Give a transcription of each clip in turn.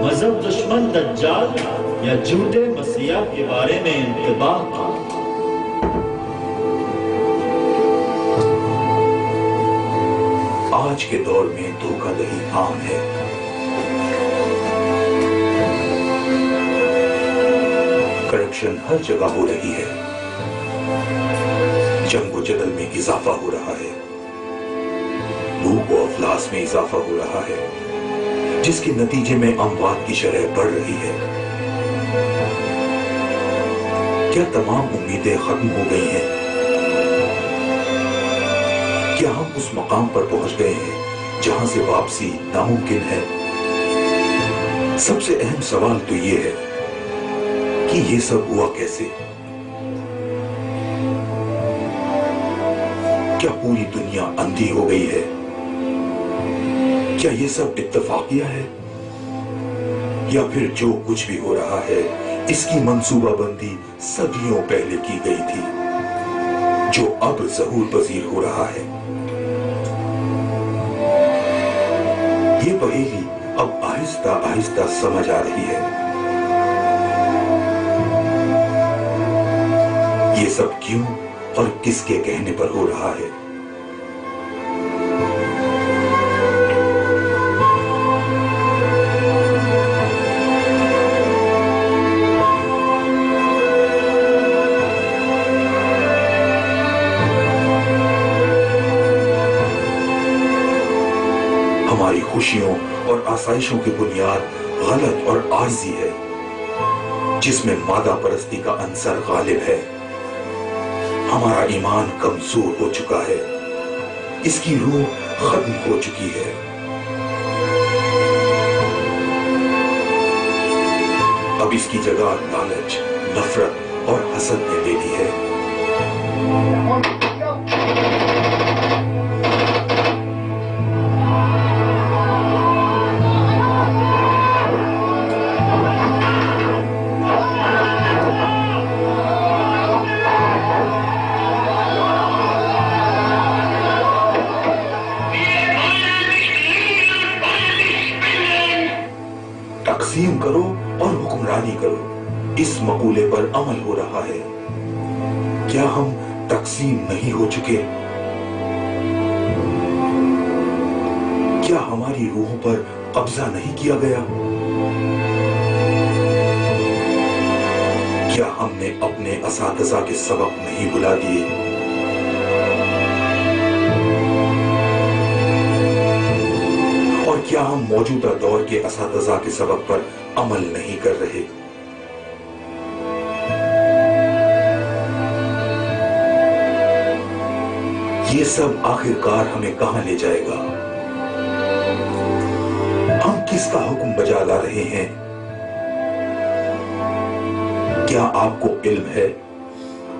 مذہب دشمن دجال یا جھوٹے مسیح کے بارے میں انتباہ کی۔ آج کے دور میں دھوکہ دہی عام ہے۔ کرپشن ہر جگہ ہو رہی ہے، جنگ و جدل میں اضافہ ہو رہا ہے، بھوک و افلاس میں اضافہ ہو رہا ہے، جس کے نتیجے میں اموات کی شرح بڑھ رہی ہے۔ کیا تمام امیدیں ختم ہو گئی ہیں؟ کیا ہم اس مقام پر پہنچ گئے ہیں جہاں سے واپسی ناممکن ہے؟ سب سے اہم سوال تو یہ ہے کہ یہ سب ہوا کیسے؟ کیا پوری دنیا اندھی ہو گئی ہے؟ کیا یہ سب اتفاقیہ ہے؟ یا پھر جو کچھ بھی ہو رہا ہے اس کی منصوبہ بندی صدیوں پہلے کی گئی تھی، جو اب ظہور پذیر ہو رہا ہے؟ یہ پہیلی اب آہستہ آہستہ سمجھ آ رہی ہے۔ یہ سب کیوں اور کس کے کہنے پر ہو رہا ہے؟ ہماری خوشیوں اور آسائشوں کی بنیاد غلط اور عارضی ہے، جس میں مادہ پرستی کا عنصر غالب ہے۔ ہمارا ایمان کمزور ہو چکا ہے، اس کی روح ختم ہو چکی ہے۔ اب اس کی جگہ لالچ، نفرت اور حسد نے لے لی ہے۔ تقسیم کرو اور حکمرانی کرو، اس مقولے پر عمل ہو رہا ہے۔ کیا ہم تقسیم نہیں ہو چکے؟ کیا ہماری روحوں پر قبضہ نہیں کیا گیا؟ کیا ہم نے اپنے اساتذہ کے سبق نہیں بھلا دیے؟ اور کیا ہم موجودہ دور کے اساتذہ کے سبق پر عمل نہیں کر رہے؟ یہ سب آخرکار ہمیں کہاں لے جائے گا؟ ہم کس کا حکم بجا لا رہے ہیں؟ کیا آپ کو علم ہے؟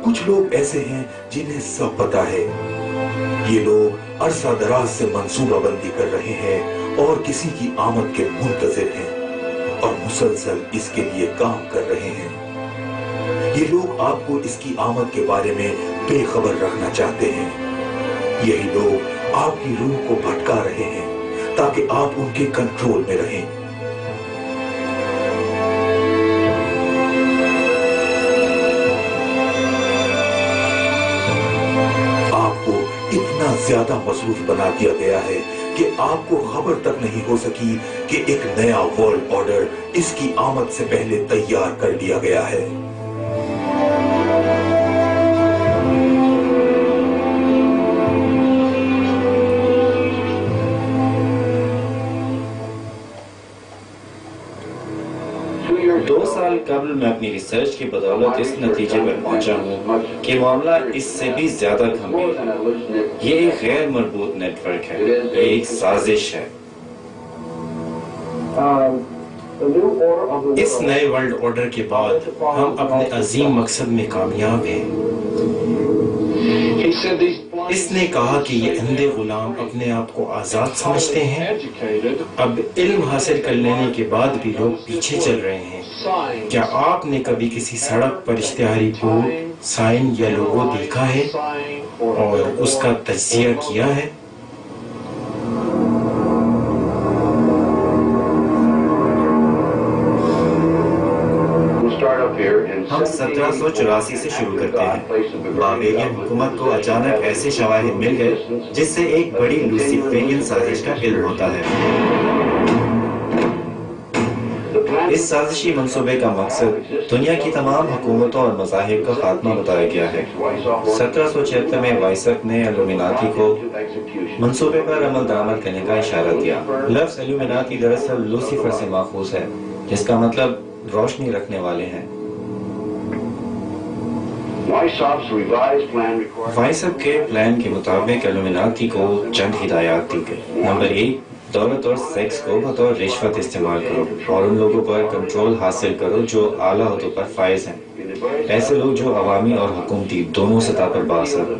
کچھ لوگ ایسے ہیں جنہیں سب پتا ہے۔ یہ لوگ عرصہ دراز سے منصوبہ بندی کر رہے ہیں اور کسی کی آمد کے منتظر ہیں اور مسلسل اس کے لیے کام کر رہے ہیں۔ یہ لوگ آپ کو اس کی آمد کے بارے میں بے خبر رکھنا چاہتے ہیں۔ یہی لوگ آپ کی روح کو بھٹکا رہے ہیں تاکہ آپ ان کے کنٹرول میں رہیں۔ آپ کو اتنا زیادہ مصروف بنا دیا گیا ہے کہ آپ کو خبر تک نہیں ہو سکی کہ ایک نیا ورلڈ آرڈر اس کی آمد سے پہلے تیار کر لیا گیا ہے۔ دو سال قبل میں اپنی ریسرچ کی بدولت اس نتیجے پر پہنچا ہوں کہ معاملہ اس سے بھی زیادہ گھمبیر ہے۔ یہ ایک غیر مربوط نیٹ ورک ہے، یہ ایک سازش ہے۔ اس نئے ورلڈ آرڈر کے بعد ہم اپنے عظیم مقصد میں کامیاب ہیں۔ اس نے کہا کہ یہ اندھے غلام اپنے آپ کو آزاد سمجھتے ہیں۔ اب علم حاصل کر لینے کے بعد بھی لوگ پیچھے چل رہے ہیں۔ کیا آپ نے کبھی کسی سڑک پر اشتہاری بورڈ، سائن یا لوگو دیکھا ہے اور اس کا تجزیہ کیا ہے؟ ہم 1784 سے شروع کرتے ہیں۔ بابیلین حکومت کو اچانک ایسے شواہد مل گئے جس سے ایک بڑی لوسیفرین سازش کا علم ہوتا ہے۔ اس سازشی منصوبے کا مقصد دنیا کی تمام حکومتوں اور مذاہب کا خاتمہ بتایا گیا ہے۔ 1776 میں وائسک نے الومیناتی کو منصوبے پر عمل درآمد کرنے کا اشارہ دیا۔ لفظ الومیناتی دراصل لوسیفر سے ماخوذ ہے، جس کا مطلب روشنی رکھنے والے ہیں۔ وائسک کے پلان کے مطابق الومیناتی کو چند ہدایات دی گئی۔ نمبر 1، دولت اور سیکس کو بطور رشوت استعمال کرو اور ان لوگوں پر کنٹرول حاصل کرو جو اعلیٰ عہدوں پر فائز ہیں، ایسے لوگ جو عوامی اور حکومتی دونوں سطح پر بااثر ہو۔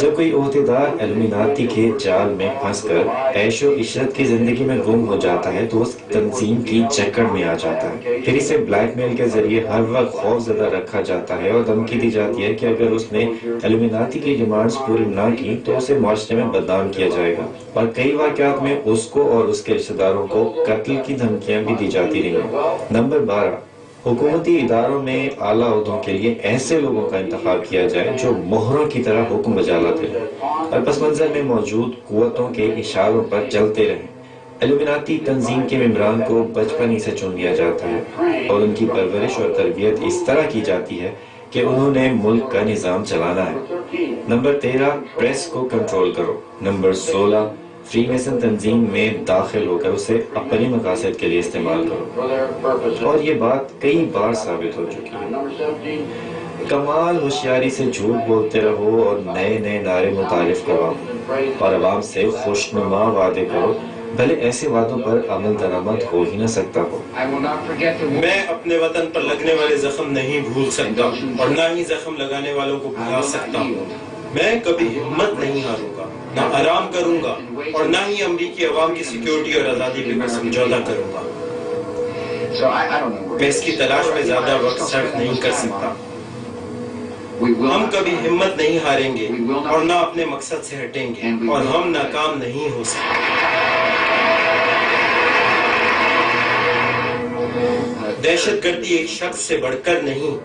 جب کوئی عہدیدار الومیناتی کے جال میں پھنس کر عیش و عشرت کی زندگی میں گم ہو جاتا ہے تو اس تنظیم کی چکر میں آ جاتا ہے، پھر اسے بلیک میل کے ذریعے ہر وقت خوف زدہ رکھا جاتا ہے اور دھمکی دی جاتی ہے کہ اگر اس نے الومیناتی کی ڈیمانڈز پوری نہ کی تو اسے معاشرے میں بدنام کیا جائے گا، اور کئی واقعات میں اس کو اور اس کے رشتہ داروں کو قتل کی دھمکیاں بھی دی جاتی رہی ہیں۔ نمبر 12، حکومتی اداروں میں اعلیٰ عہدوں کے لیے ایسے لوگوں کا انتخاب کیا جائے جو مہروں کی طرح حکم بجا لاتے رہیں اور پس منظر میں موجود قوتوں کے اشاروں پر چلتے رہیں۔ الومیناتی تنظیم کے ممبران کو بچپن ہی سے چن لیا جاتا ہے اور ان کی پرورش اور تربیت اس طرح کی جاتی ہے کہ انہوں نے ملک کا نظام چلانا ہے۔ نمبر 13، پریس کو کنٹرول کرو۔ نمبر 16، فری میسن تنظیم میں داخل ہو کر اسے اپنے مقاصد کے لیے استعمال کرو، اور یہ بات کئی بار ثابت ہو چکی ہے۔ کمال ہوشیاری سے جھوٹ بولتے رہو اور نئے نئے نعرے متعارف کرواؤ اور عوام سے خوشنما وعدے کرو، بھلے ایسے وعدوں پر عمل درآمد ہو ہی نہ سکتا ہو۔ میں اپنے وطن پر لگنے والے زخم نہیں بھول سکتا اور نہ ہی زخم لگانے والوں کو بھلا سکتا ہوں۔ میں کبھی ہمت نہیں ہاروں گا، نہ آرام کروں گا اور نہ ہی امریکی عوام کی سیکیورٹی اور آزادی کے پر سمجھوتہ کروں گا۔ میں اس کی تلاش میں زیادہ وقت صرف نہیں کر سکتا۔ ہم کبھی ہمت نہیں ہاریں گے اور نہ اپنے مقصد سے ہٹیں گے، اور ہم ناکام نہیں ہو سکتے۔ دہشت گردی ایک شخص سے بڑھ کر نہیں۔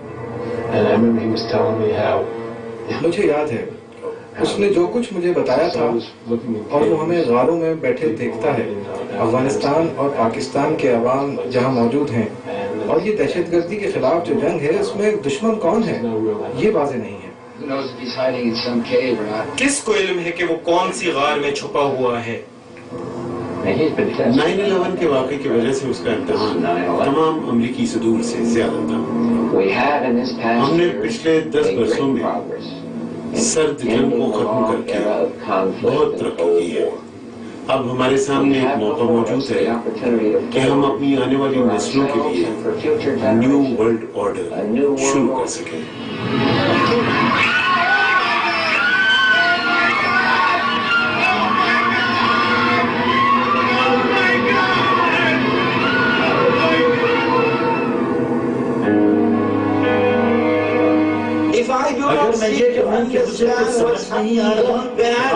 مجھے یاد ہے اس نے جو کچھ مجھے بتایا تھا، اور وہ ہمیں غاروں میں بیٹھے دیکھتا ہے۔ افغانستان اور پاکستان کے عوام جہاں موجود ہیں، اور یہ دہشت گردی کے خلاف جو جنگ ہے اس میں دشمن کون ہے یہ واضح نہیں ہے۔ کس کو علم ہے کہ وہ کون سی غار میں چھپا ہوا ہے؟ 9/11 کے واقعے کی وجہ سے اس کا امتحان تمام امریکی صدور سے زیادہ تھا۔ ہم نے پچھلے 10 برسوں میں سرد جنگ کو ختم کر کے بہت ترقی کی ہے۔ اب ہمارے سامنے ایک موقع موجود ہے کہ ہم اپنی آنے والی نسلوں کے لیے نیو ورلڈ آرڈر شروع کر سکیں۔ اگر میں یہ کہوں کہ مجھے کچھ سمجھ نہیں آ رہا،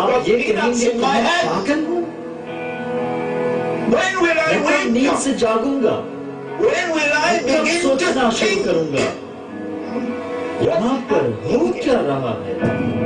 آپ یہ کہیں گے کہ میں پاگل ہوں؟ میں کب نیند سے جاگوں گا؟ میں کب سوچنا شروع کروں گا؟ یہاں پر ہو کیا رہا ہے؟